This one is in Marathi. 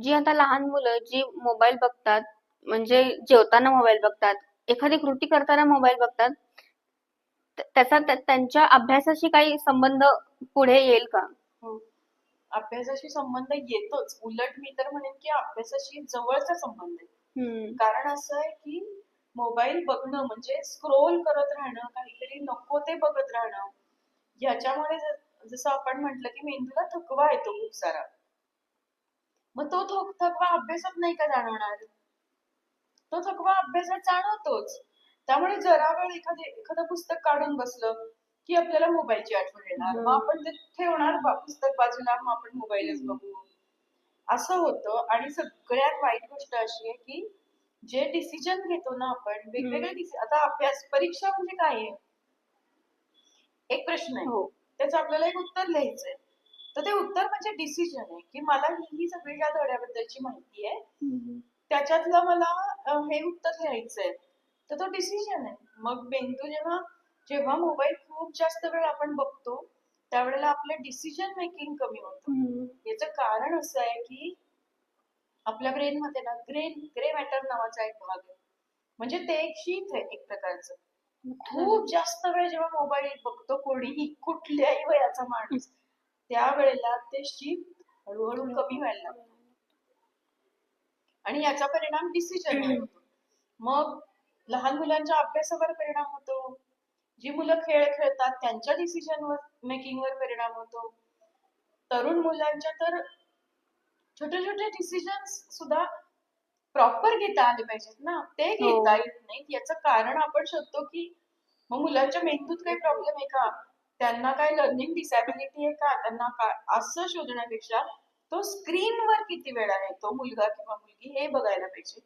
जी आता लहान मुलं जी मोबाईल बघतात, म्हणजे जेवताना मोबाईल बघतात, एखादी कृती करताना मोबाईल बघतात, त्याचा त्यांच्या अभ्यासाशी काही संबंध पुढे येईल का? हो. अभ्यासाशी संबंध येतोच. उलट मी तर म्हणेन की अभ्यासाशी जवळचा संबंध आहे. हम्म. कारण असं आहे की मोबाईल बघणं म्हणजे स्क्रोल करत राहणं, काहीतरी नको ते बघत राहणं. याच्यामुळे जसं आपण म्हटलं की मेंदूला थकवा येतो खूप सारा. मग तो थकवा अभ्यासात नाही का जाणवणार? तो थकवा अभ्यासात जाणवतोच. त्यामुळे जरा वेळ एखादं पुस्तक काढून बसलं की आपल्याला मोबाईलची आठवण येणार. मग हम्म. आपण ते ठेवणार पुस्तक बाजूला, मग आपण मोबाईलच हम्म. बघू. असं होतं. आणि सगळ्यात वाईट गोष्ट अशी आहे की जे डिसिजन घेतो ना आपण, हम्म. वेगवेगळे आता अभ्यास परीक्षा म्हणजे काय आहे? एक प्रश्न आहे, हो. त्याचं आपल्याला एक उत्तर लिहायचंय. तर ते उत्तर म्हणजे डिसिजन आहे की मला ही सगळी या धड्याबद्दलची माहिती आहे, हम्म. त्याच्यातलं मला हे उत्तर लिहायचंय. तर तो डिसिजन आहे. मग मेंदू जेव्हा जेव्हा मोबाईल खूप जास्त वेळ आपण बघतो, त्यावेळेला आपलं डिसिजन मेकिंग कमी होतं. हम्म. याचं कारण असं आहे की आपल्या ब्रेन मध्ये ना ग्रे मॅटर नावाचा एक भाग आहे. म्हणजे ते एक शीत आहे एक प्रकारचं. खूप जास्त वेळ जेव्हा मोबाईल बघतो कोणीही, कुठल्याही वयाचा माणूस, त्यावेळेला ते शीत हळूहळू कमी व्हायला लागतं. आणि याचा परिणाम डिसिजनवर होतो. मग लहान मुलांच्या अभ्यासावर परिणाम होतो. जी मुलं खेळ खेळतात त्यांच्या डिसिजन मेकिंगवर परिणाम होतो. तरुण मुलांच्या तर छोटे छोटे डिसिजन सुद्धा प्रॉपर घेता आले पाहिजेत ना, ते हो. घेता येत नाहीत. याचं कारण आपण शोधतो की मग मुलांच्या मेंदूत काही प्रॉब्लेम आहे का, त्यांना काय लर्निंग डिसॅबिलिटी आहे का, त्यांना काय, असं शोधण्यापेक्षा तो स्क्रीनवर किती वेळ आहे तो मुलगा किंवा मुलगी हे बघायला पाहिजे.